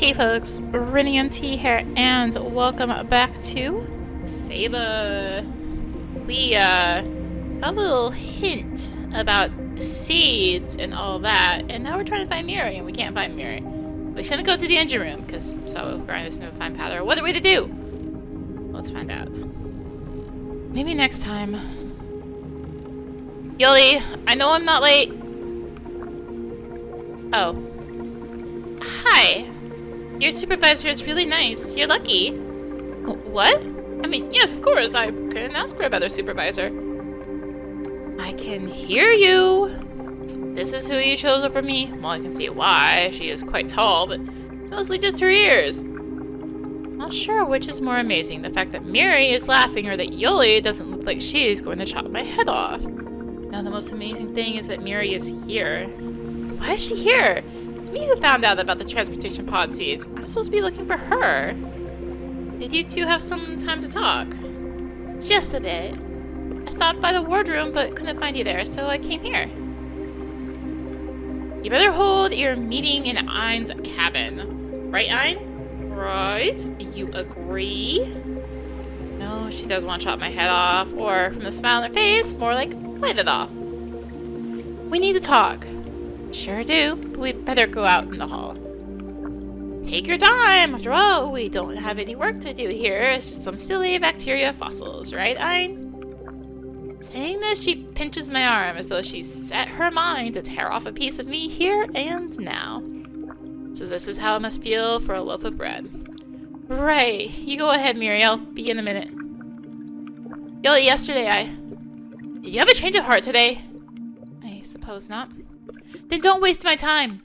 Hey folks, rinimt here, and welcome back to Ceiba. We got a little hint about seeds and all that, and now we're trying to find Miri, and we can't find Miri. We shouldn't go to the engine room, because so grind this new fine powder. What are we to do? Let's find out. Maybe next time. Yoli, I know I'm not late. Oh. Hi. Your supervisor is really nice. You're lucky. What? I mean, yes, of course. I couldn't ask for a better supervisor. I can hear you. So this is who you chose over me? Well, I can see why. She is quite tall, but it's mostly just her ears. Not sure which is more amazing, the fact that Miri is laughing or that Yoli doesn't look like she's going to chop my head off. Now, the most amazing thing is that Miri is here. Why is she here? It's me who found out about the transportation pod seeds. I'm supposed to be looking for her. Did you two have some time to talk? Just a bit. I stopped by the wardroom but couldn't find you there, so I came here. You better hold your meeting in Ein's cabin. Right, Ein? Right. You agree? No, she does want to chop my head off, or from the smile on her face, more like bite it off. We need to talk. Sure do, but we'd better go out in the hall. Take your time. After all, we don't have any work to do here. It's just some silly bacteria fossils, right, Ein? Saying this, she pinches my arm as though she's set her mind to tear off a piece of me here and now. So this is how it must feel for a loaf of bread. Right. You go ahead, Miri. I'll be in a minute. Yoli, yesterday Did you have a change of heart today? I suppose not. Then don't waste my time.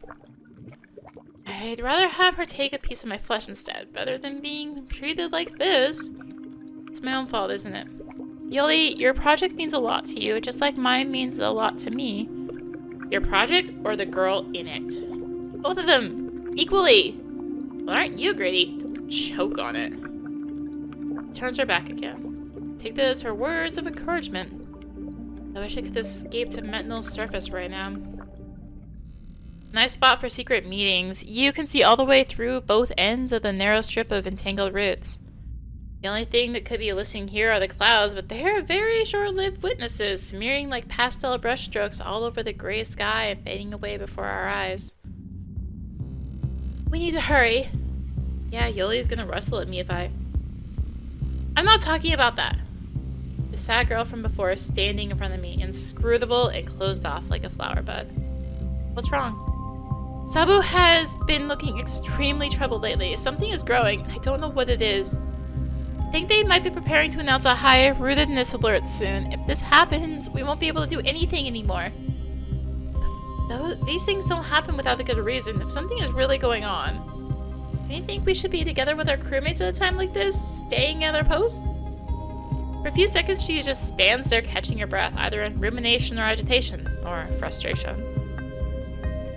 I'd rather have her take a piece of my flesh instead, rather than being treated like this. It's my own fault, isn't it? Yoli, your project means a lot to you, just like mine means a lot to me. Your project or the girl in it? Both of them, equally. Well, aren't you greedy? Don't choke on it. Turns her back again. Take this as her words of encouragement. I wish I could escape to Mentinel's surface right now. Nice spot for secret meetings. You can see all the way through both ends of the narrow strip of entangled roots. The only thing that could be listening here are the clouds, but they are very short-lived witnesses, smearing like pastel brushstrokes all over the gray sky and fading away before our eyes. We need to hurry. Yeah, Yoli's gonna rustle at me if I'm not talking about that. The sad girl from before is standing in front of me, inscrutable and closed off like a flower bud. What's wrong? Sadu has been looking extremely troubled lately. Something is growing. I don't know what it is. I think they might be preparing to announce a high-rootedness alert soon. If this happens, we won't be able to do anything anymore. These things don't happen without a good reason. If something is really going on, do you think we should be together with our crewmates at a time like this, staying at our posts? For a few seconds, she just stands there catching her breath, either in rumination or agitation, or frustration.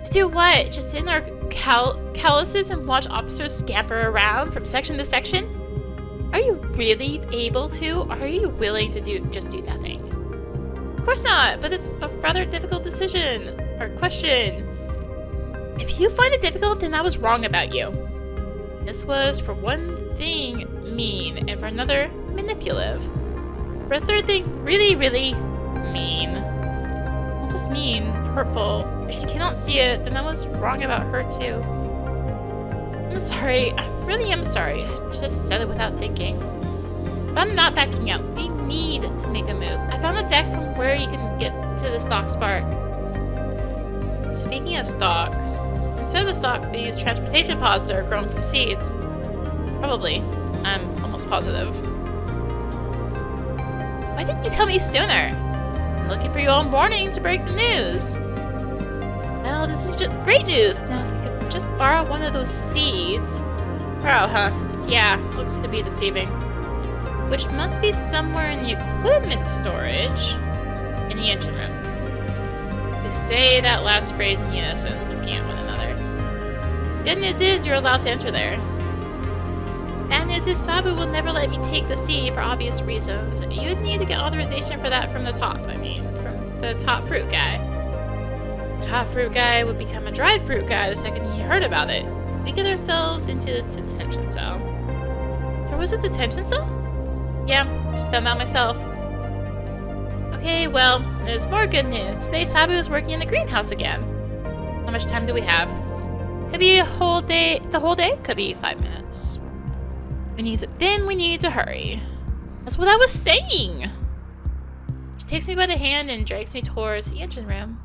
To do what? Just sit in our calluses and watch officers scamper around from section to section? Are you really able to, or are you willing to just do nothing? Of course not, but it's a rather difficult decision, or question. If you find it difficult, then I was wrong about you. This was, for one thing, mean, and for another, manipulative. For a third thing, really, really mean. Not just mean, hurtful. If she cannot see it, then I was wrong about her too. I'm sorry. I really am sorry. I just said it without thinking. But I'm not backing out. We need to make a move. I found a deck from where you can get to the stock spark. Speaking of stalks, instead of the stock, they use transportation pods that are grown from seeds. Probably. I'm almost positive. Why didn't you tell me sooner? I'm looking for you all morning to break the news. Well, this is just great news. Now, if we could just borrow one of those seeds. Borrow, huh? Yeah, looks could be deceiving. Which must be somewhere in the equipment storage in the engine room. We say that last phrase in unison, looking at one another. The good news is you're allowed to enter there. Bad news is Sadu will never let me take the seed for obvious reasons. You'd need to get authorization for that from the top, from the top fruit guy. Top fruit guy would become a dried fruit guy the second he heard about it. We get ourselves into the detention cell. There was a detention cell? Yeah, just found out myself. Okay, well, there's more good news. Today Sabu is working in the greenhouse again. How much time do we have? Could be a whole day. The whole day? Could be 5 minutes. We need to hurry. That's what I was saying. She takes me by the hand and drags me towards the engine room.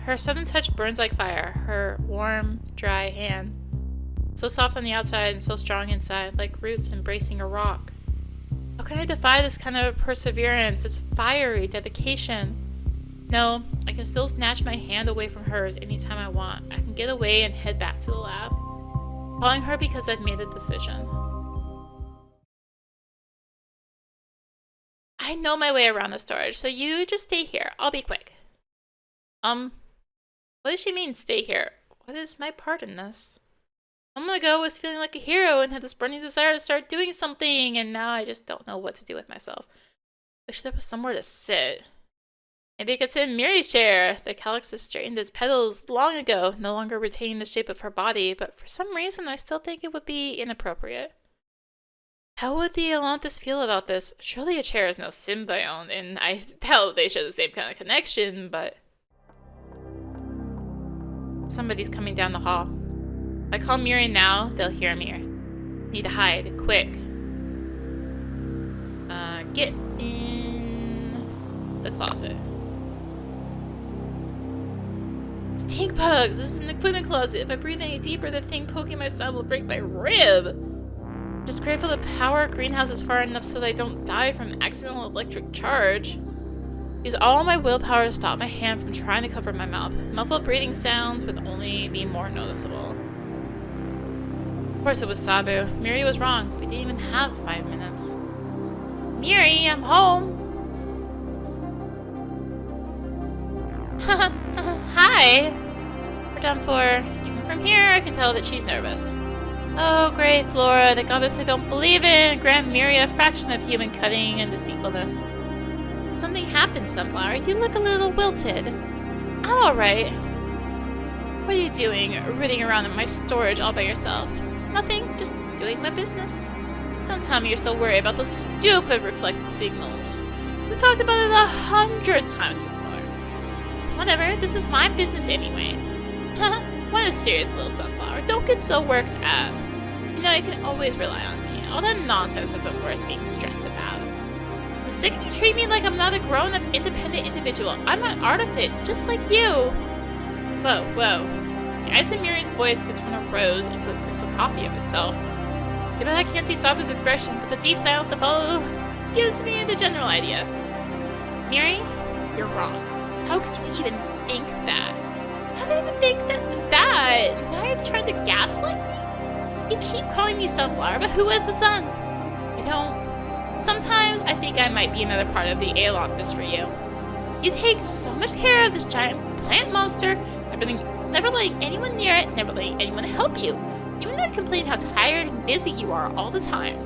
Her sudden touch burns like fire. Her warm, dry hand. So soft on the outside and so strong inside, like roots embracing a rock. How can I defy this kind of perseverance, this fiery dedication? No, I can still snatch my hand away from hers anytime I want. I can get away and head back to the lab. Following her because I've made a decision. I know my way around the storage, so you just stay here. I'll be quick. What does she mean, stay here? What is my part in this? A moment ago I was feeling like a hero and had this burning desire to start doing something, and now I just don't know what to do with myself. Wish there was somewhere to sit. Maybe I could sit in Miri's chair. The calyx has straightened its petals long ago, no longer retaining the shape of her body, but for some reason I still think it would be inappropriate. How would the Atlantis feel about this? Surely a chair is no symbiont, and I doubt they share the same kind of connection, but... Somebody's coming down the hall. If I call Miri now, they'll hear me. Need to hide, quick. Get in the closet. It's tank bugs! This is an equipment closet. If I breathe any deeper, the thing poking my side will break my rib. Just grateful to power greenhouses far enough so that I don't die from accidental electric charge. Use all my willpower to stop my hand from trying to cover my mouth. Muffled breathing sounds would only be more noticeable. Of course it was Sabu. Miri was wrong. We didn't even have 5 minutes. Miri, I'm home! Hi! We're done for. Even from here, I can tell that she's nervous. Oh, great, Flora, the goddess I don't believe in, grant Miri a fraction of human cunning and deceitfulness. Something happened, Sunflower. You look a little wilted. I'm alright. What are you doing, rooting around in my storage all by yourself? Nothing, just doing my business. Don't tell me you're still worried about those stupid reflected signals. We talked about it 100 times before. Whatever, this is my business anyway. What a serious little Sunflower. Don't get so worked up. You know, you can always rely on me. All that nonsense isn't worth being stressed about. I'm sick of you treating me like I'm not a grown-up, independent individual. I'm an artifact, just like you. Whoa, whoa. The ice in Miri's voice could turn a rose into a crystal copy of itself. Too bad I can't see Sabu's expression, but the deep silence that follows gives me the general idea. Miri, you're wrong. How could you even think that? How could I even think that? Now you're trying to gaslight me? You keep calling me Sunflower, but who is the sun? I don't. Sometimes I think I might be another part of the Atlantis for you. You take so much care of this giant plant monster, never letting anyone near it, never letting anyone help you. Even though you complain how tired and busy you are all the time.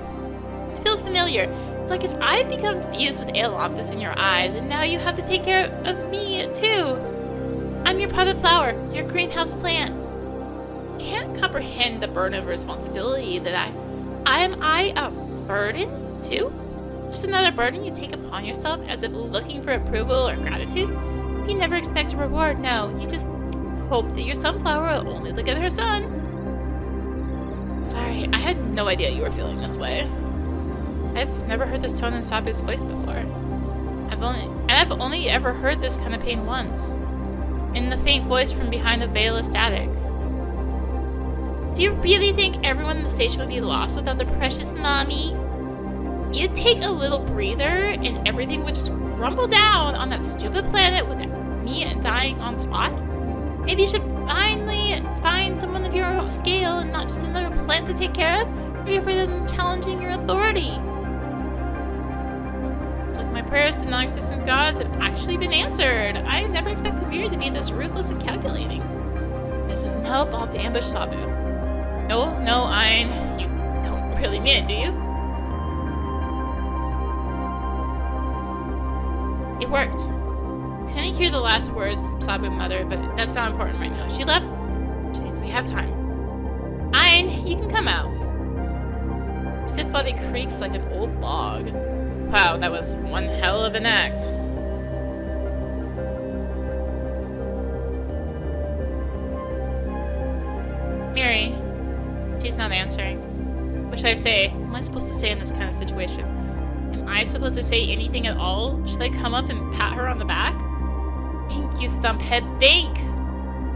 It feels familiar. It's like if I'd become fused with Atlantis in your eyes, and now you have to take care of me too. I'm your potted flower, your greenhouse plant. Can't comprehend the burden of responsibility that am I a burden too? Just another burden you take upon yourself as if looking for approval or gratitude? You never expect a reward, no. You just hope that your sunflower will only look at her son. Sorry, I had no idea you were feeling this way. I've never heard this tone in Sabu's voice before. I've only ever heard this kind of pain once. In the faint voice from behind the veil of static. Do you really think everyone in the station would be lost without their precious mommy? You'd take a little breather and everything would just crumble down on that stupid planet with me dying on spot? Maybe you should finally find someone of your own scale and not just another plant to take care of? Or are you afraid of them challenging your authority? Looks like my prayers to non-existent gods have actually been answered. I never expected Miri to be this ruthless and calculating. This doesn't help. I'll have to ambush Sabu. No, Ein. You don't really mean it, do you? It worked. Couldn't hear the last words Sabu muttered, but that's not important right now. She left, which means we have time. Fine, you can come out. Stiff body creaks like an old log. Wow, that was one hell of an act. Miri. She's not answering. What should I say? What am I supposed to say in this kind of situation? Am I supposed to say anything at all? Should I come up and pat her on the back? Think, you stumphead, think!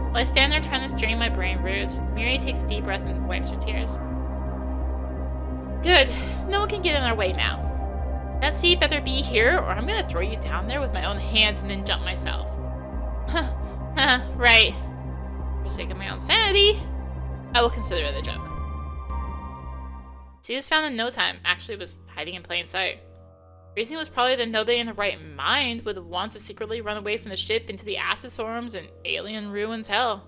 While I stand there trying to strain my brain roots, Miri takes a deep breath and wipes her tears. Good. No one can get in our way now. That seat better be here, or I'm gonna throw you down there with my own hands and then jump myself. Right. For the sake of my own sanity, I will consider it a joke. See, this found in no time actually was hiding in plain sight. Reason was probably that nobody in the right mind would want to secretly run away from the ship into the acid storms and alien ruins hell.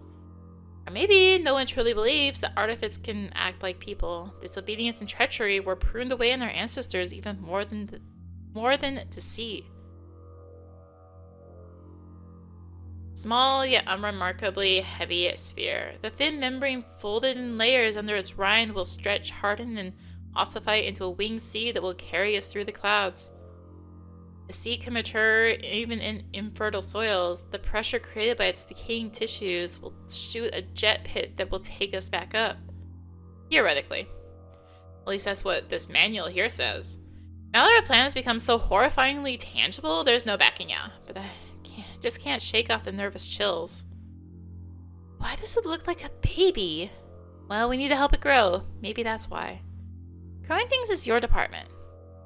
Or maybe no one truly believes that artifacts can act like people. Disobedience and treachery were pruned away in our ancestors even more than to see. Small yet unremarkably heavy sphere. The thin membrane folded in layers under its rind will stretch, harden, and ossify into a winged seed that will carry us through the clouds. The seed can mature even in infertile soils. The pressure created by its decaying tissues will shoot a jet pit that will take us back up. Theoretically. At least that's what this manual here says. Now that our plan has become so horrifyingly tangible, there's no backing out. But I just can't shake off the nervous chills. Why does it look like a baby? Well, we need to help it grow. Maybe that's why. Growing things is your department.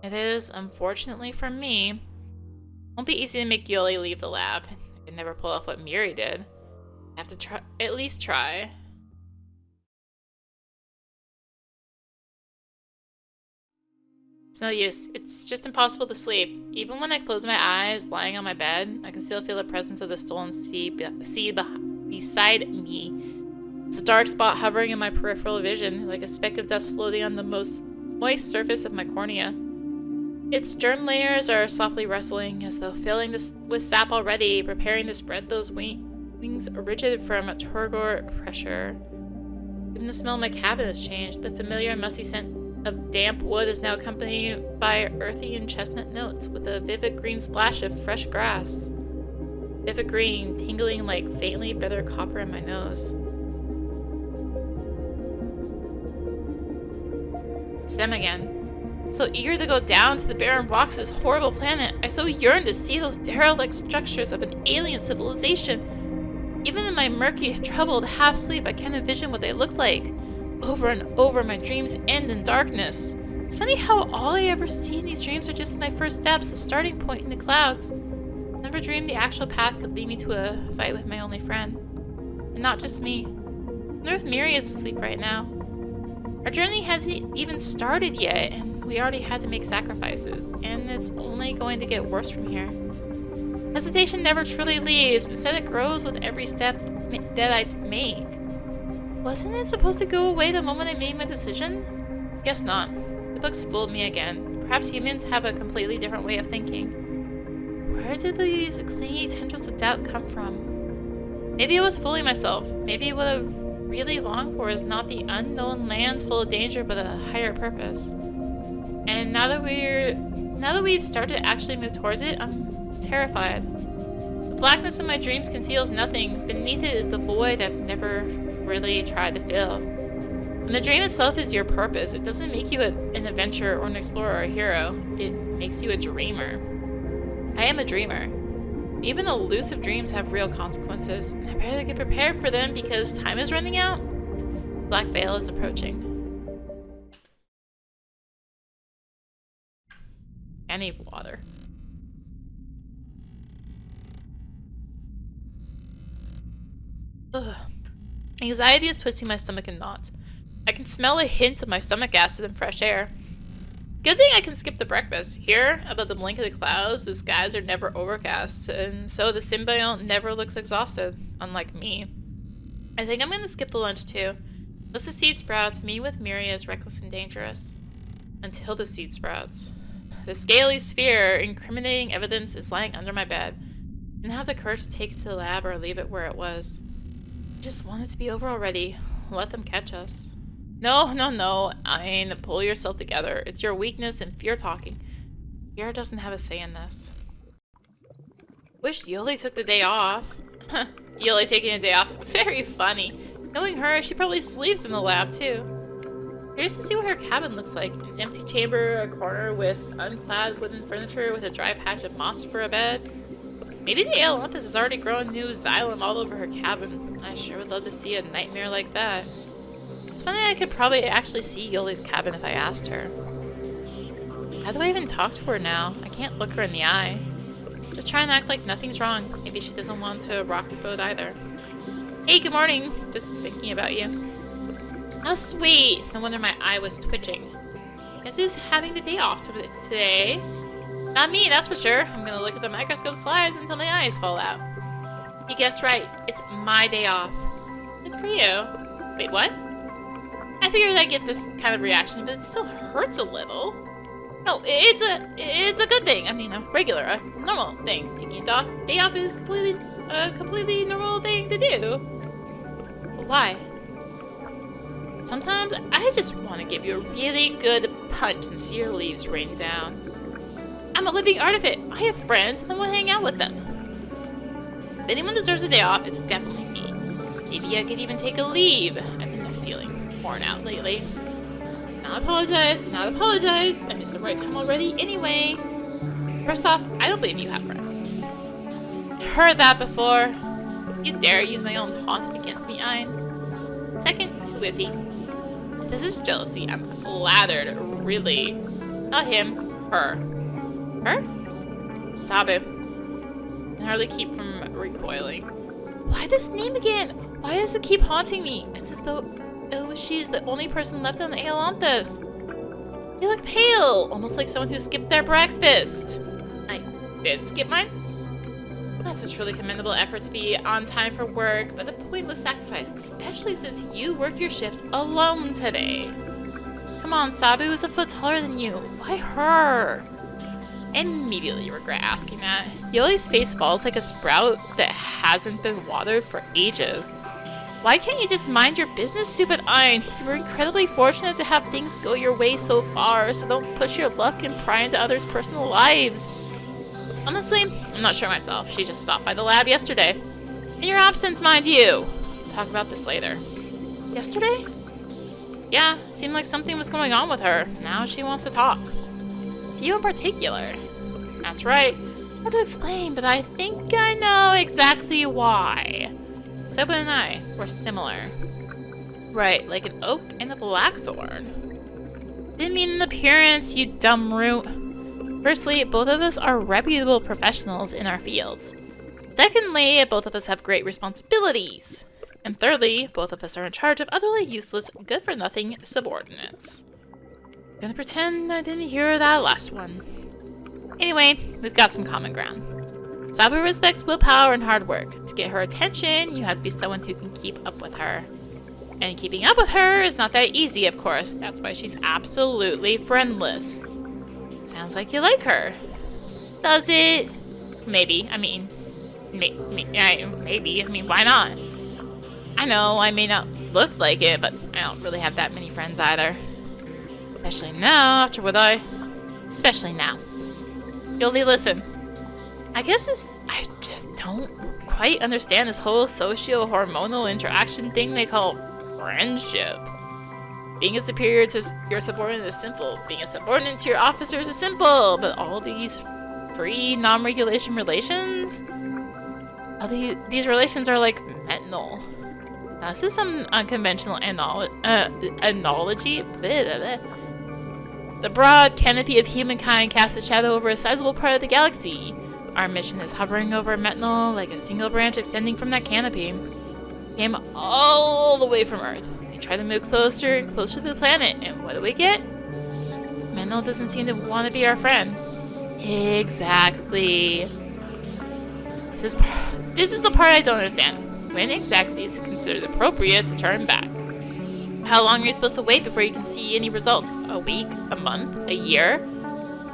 It is, unfortunately for me. Won't be easy to make Yoli leave the lab. I can never pull off what Miri did. I have to try, at least try. It's no use. It's just impossible to sleep. Even when I close my eyes, lying on my bed, I can still feel the presence of the stolen seed beside me. It's a dark spot hovering in my peripheral vision, like a speck of dust floating on the most moist surface of my cornea. Its germ layers are softly rustling, as though filling this with sap already, preparing to spread those wings rigid from turgor pressure. Even the smell of my cabin has changed. The familiar musty scent of damp wood is now accompanied by earthy and chestnut notes, with a vivid green splash of fresh grass. Vivid green, tingling like faintly bitter copper in my nose. It's them again. So eager to go down to the barren rocks of this horrible planet, I so yearn to see those derelict structures of an alien civilization. Even in my murky, troubled half-sleep, I can't envision what they look like. Over and over, my dreams end in darkness. It's funny how all I ever see in these dreams are just my first steps, a starting point in the clouds. I never dreamed the actual path could lead me to a fight with my only friend. And not just me. I wonder if Miri is asleep right now. Our journey hasn't even started yet, and we already had to make sacrifices, and it's only going to get worse from here. Hesitation never truly leaves. Instead, it grows with every step that I make. Wasn't it supposed to go away the moment I made my decision? Guess not. The books fooled me again. Perhaps humans have a completely different way of thinking. Where do these clingy tendrils of doubt come from? Maybe I was fooling myself. Maybe what I really long for is not the unknown lands full of danger, but a higher purpose. And now that we've started to actually move towards it, I'm terrified. The blackness of my dreams conceals nothing. Beneath it is the void I've never really tried to fill. When the dream itself is your purpose, it doesn't make you an adventurer or an explorer or a hero. It makes you a dreamer. I am a dreamer. Even elusive dreams have real consequences, and I better get prepared for them because time is running out. Black Veil is approaching. I need water. Ugh. Anxiety is twisting my stomach in knots. I can smell a hint of my stomach acid in fresh air. Good thing I can skip the breakfast. Here, above the blink of the clouds, the skies are never overcast, and so the symbiote never looks exhausted, unlike me. I think I'm gonna skip the lunch too. Unless the seed sprouts, me with Miri is reckless and dangerous. Until the seed sprouts. The scaly sphere, incriminating evidence, is lying under my bed. I didn't have the courage to take it to the lab or leave it where it was. I just want it to be over already. Let them catch us. No, no, no. Ein, pull yourself together. It's your weakness and fear talking. Fear doesn't have a say in this. Wish Yoli took the day off. Yoli taking a day off. Very funny. Knowing her, she probably sleeps in the lab too. Curious to see what her cabin looks like. An empty chamber, a corner with unclad wooden furniture with a dry patch of moss for a bed. Maybe the Aeolanthes has already grown new xylem all over her cabin. I sure would love to see a nightmare like that. It's funny I could probably actually see Yoli's cabin if I asked her. How do I even talk to her now? I can't look her in the eye. Just try and act like nothing's wrong. Maybe she doesn't want to rock the boat either. Hey, good morning. Just thinking about you. Oh, sweet. No wonder my eye was twitching. Guess who's having the day off today? Not me, that's for sure. I'm gonna look at the microscope slides until my eyes fall out. You guessed right. It's my day off. Good for you. Wait, what? I figured I'd get this kind of reaction, but it still hurts a little. No, it's a good thing. I mean, a normal thing. Taking a day off is a completely normal thing to do. But why? Sometimes I just want to give you a really good punch and see your leaves rain down. I'm a living art of it. I have friends and I want to hang out with them. If anyone deserves a day off, it's definitely me. Maybe I could even take a leave. I've been feeling worn out lately. Do not apologize. I missed the right time already anyway. First off, I don't believe you have friends. I heard that before. You dare use my own taunt against me, Ein? Second, who is he? If this is jealousy, I'm flattered, really. Not him, her. Her? Sadu. I can hardly keep from recoiling. Why this name again? Why does it keep haunting me? It's as though she's the only person left on the Aeolanthes. You look pale, almost like someone who skipped their breakfast. I did skip mine? That's a truly commendable effort to be on time for work, but a pointless sacrifice, especially since you work your shift alone today. Come on, Sabu is a foot taller than you. Why her? Immediately regret asking that. Yoli's face falls like a sprout that hasn't been watered for ages. Why can't you just mind your business, stupid Ein? You were incredibly fortunate to have things go your way so far, so don't push your luck and pry into others' personal lives. Honestly, I'm not sure myself. She just stopped by the lab yesterday. In your absence, mind you. We'll talk about this later. Yesterday? Yeah, seemed like something was going on with her. Now she wants to talk. To you in particular. That's right. Hard to explain, but I think I know exactly why. Ceiba and I were similar. Right, like an oak and a blackthorn. Didn't mean in appearance, you dumb root. Firstly, both of us are reputable professionals in our fields. Secondly, both of us have great responsibilities. And thirdly, both of us are in charge of utterly useless, good-for-nothing subordinates. I'm gonna pretend I didn't hear that last one. Anyway, we've got some common ground. Sabu respects willpower and hard work. To get her attention, you have to be someone who can keep up with her. And keeping up with her is not that easy, of course. That's why she's absolutely friendless. Sounds like you like her. Does it? Maybe. I mean, maybe. I mean, why not? I know I may not look like it, but I don't really have that many friends either. Especially now, Especially now. Yoli, listen. I just don't quite understand this whole socio-hormonal interaction thing they call friendship. Being a superior to your subordinate is simple. Being a subordinate to your officers is simple. But all these free non-regulation relations? These relations are like mental. Now, this is some unconventional analogy. The broad canopy of humankind casts a shadow over a sizable part of the galaxy. Our mission is hovering over Metnal like a single branch extending from that canopy. We came all the way from Earth. We try to move closer and closer to the planet, and what do we get? Metnal doesn't seem to want to be our friend. Exactly. This is the part I don't understand. When exactly is it considered appropriate to turn back? How long are you supposed to wait before you can see any results? A week? A month? A year?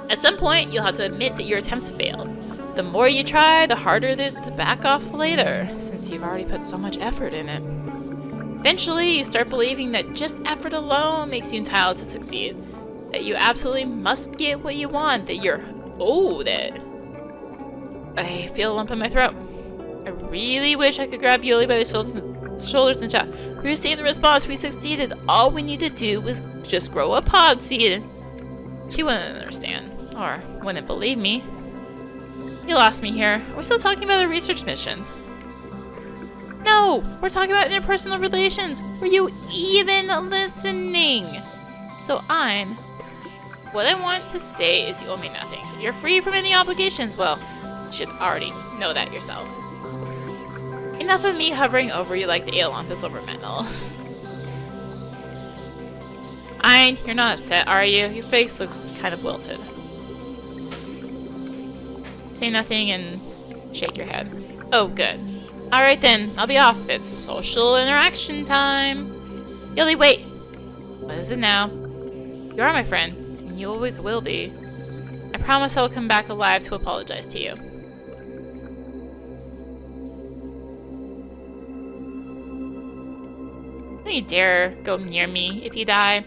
At some point, you'll have to admit that your attempts failed. The more you try, the harder it is to back off later, since you've already put so much effort in it. Eventually, you start believing that just effort alone makes you entitled to succeed. That you absolutely must get what you want, that you're owed it. I feel a lump in my throat. I really wish I could grab Yoli by the shoulders and shout, "We received the response, we succeeded. All we need to do was just grow a pod seed." She wouldn't understand, or wouldn't believe me. You lost me here. We're still talking about a research mission. No, we're talking about interpersonal relations. Were you even listening? So what I want to say is you owe me nothing. You're free from any obligations. Well, you should already know that yourself. Enough of me hovering over you like the Aeolanthes over Menel. You're not upset, are you? Your face looks kind of wilted. Say nothing and shake your head. Oh, good. Alright then, I'll be off. It's social interaction time. Yoli, wait. What is it now? You are my friend, and you always will be. I promise I will come back alive to apologize to you. Don't you dare go near me if you die.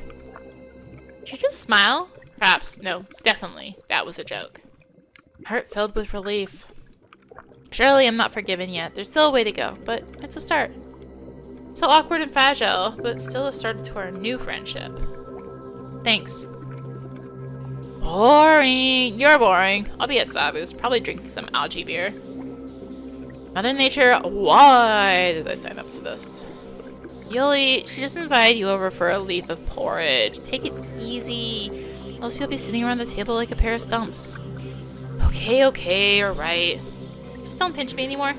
Did you just smile? Perhaps. No, definitely. That was a joke. Heart filled with relief. Surely I'm not forgiven yet. There's still a way to go, but it's a start. So awkward and fragile, but still a start to our new friendship. Thanks. Boring. You're boring. I'll be at Sabu's, probably drinking some algae beer. Mother Nature, why did I sign up to this? Yoli, she just invited you over for a leaf of porridge. Take it easy, else you'll be sitting around the table like a pair of stumps. Okay, alright. Just don't pinch me anymore.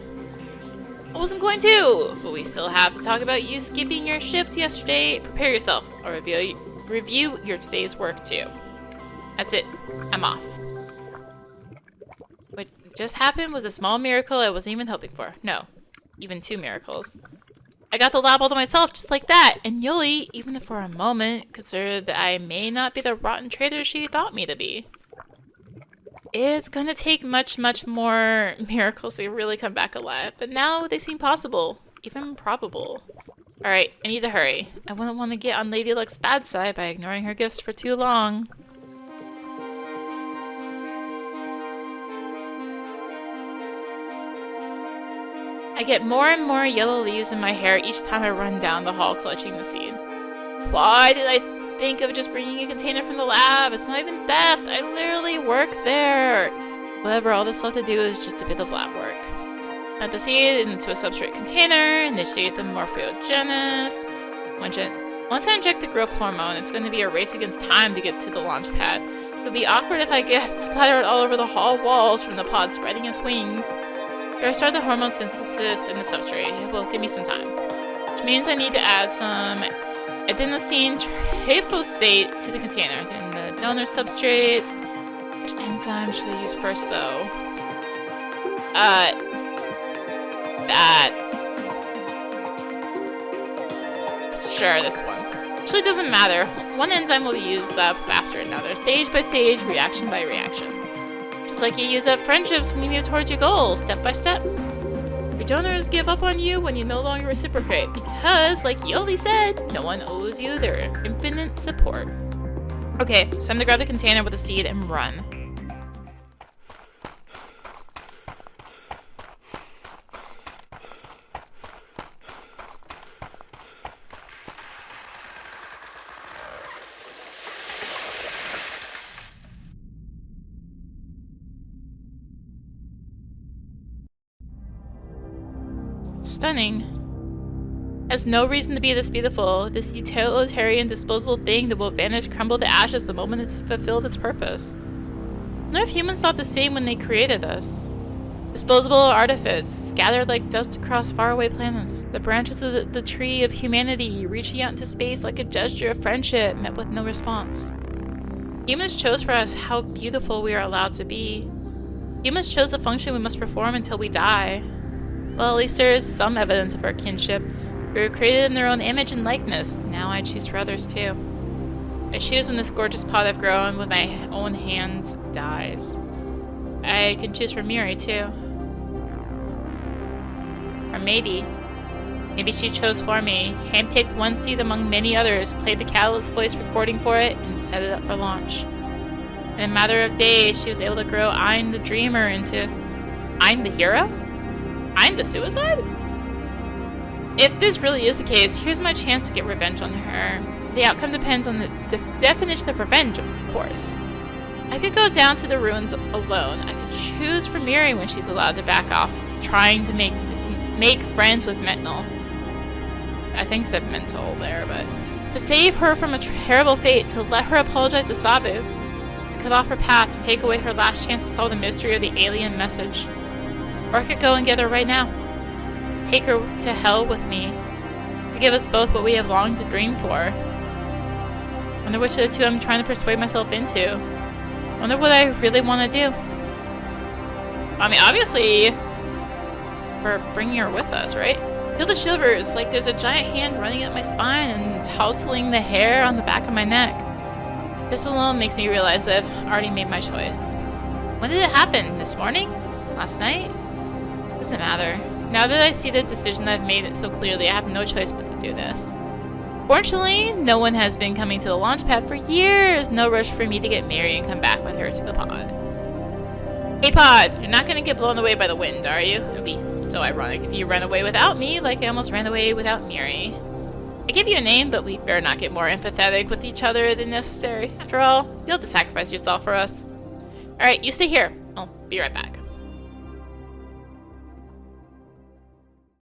I wasn't going to, but we still have to talk about you skipping your shift yesterday. Prepare yourself. I'll review your today's work too. That's it. I'm off. What just happened was a small miracle I wasn't even hoping for. No, even 2 miracles. I got the lab all to myself just like that, and Yoli, even for a moment, considered that I may not be the rotten traitor she thought me to be. It's gonna take much more miracles to really come back alive, but now they seem possible, even probable. Alright, I need to hurry. I wouldn't want to get on Lady Luck's bad side by ignoring her gifts for too long. I get more and more yellow leaves in my hair each time I run down the hall clutching the seed. Why did I think of just bringing a container from the lab? It's not even theft. I literally work there. Whatever, all that's left to do is just a bit of lab work. Add the seed into a substrate container, initiate the morphogenesis. Once I inject the growth hormone, it's going to be a race against time to get to the launch pad. It would be awkward if I get splattered all over the hall walls from the pod spreading its wings. I start the hormone synthesis in the substrate. It will give me some time. Which means I need to add some adenosine triphosphate to the container. Then the donor substrate. Which enzyme should I use first, though? Sure, this one. Actually, it doesn't matter. One enzyme will be used up after another, stage by stage, reaction by reaction. Just like you use up friendships when you move towards your goals, step by step. Your donors give up on you when you no longer reciprocate, because, like Yoli said, no one owes you their infinite support. Okay, it's time to grab the container with the seed and run. Stunning. Has no reason to be this beautiful. This utilitarian, disposable thing that will vanish, crumble to ashes the moment it's fulfilled its purpose. I wonder if humans thought the same when they created us. Disposable artifacts, scattered like dust across faraway planets. The branches of the tree of humanity, reaching out into space like a gesture of friendship, met with no response. Humans chose for us how beautiful we are allowed to be. Humans chose the function we must perform until we die. Well, at least there is some evidence of our kinship. We were created in their own image and likeness. Now I choose for others too. I choose when this gorgeous pot I've grown with my own hands dies. I can choose for Miri too. Or maybe Maybe she chose for me, handpicked one seed among many others, played the catalyst voice recording for it, and set it up for launch. In a matter of days, she was able to grow Ein the Dreamer into... Ein the Hero? Ein the Suicide? If this really is the case, here's my chance to get revenge on her. The outcome depends on the definition of revenge, of course. I could go down to the ruins alone. I could choose for Miri when she's allowed to back off, trying to make friends with Mental. I think said Mental there, but... To save her from a terrible fate, to let her apologize to Sabu, to cut off her path, to take away her last chance to solve the mystery of the alien message. Or I could go and get her right now. Take her to hell with me, to give us both what we have longed to dream for. Wonder which of the two I'm trying to persuade myself into. Wonder what I really want to do. I mean, obviously, we're bringing her with us, right? Feel the shivers, like there's a giant hand running up my spine and tousling the hair on the back of my neck. This alone makes me realize that I've already made my choice. When did it happen? This morning? Last night? Doesn't matter. Now that I see the decision I've made it so clearly, I have no choice but to do this. Fortunately, no one has been coming to the launch pad for years. No rush for me to get Mary and come back with her to the pod. Hey pod, you're not gonna get blown away by the wind, are you? It'd be so ironic if you ran away without me, like I almost ran away without Miri. I give you a name, but we better not get more empathetic with each other than necessary. After all, you'll have to sacrifice yourself for us. Alright, you stay here. I'll be right back.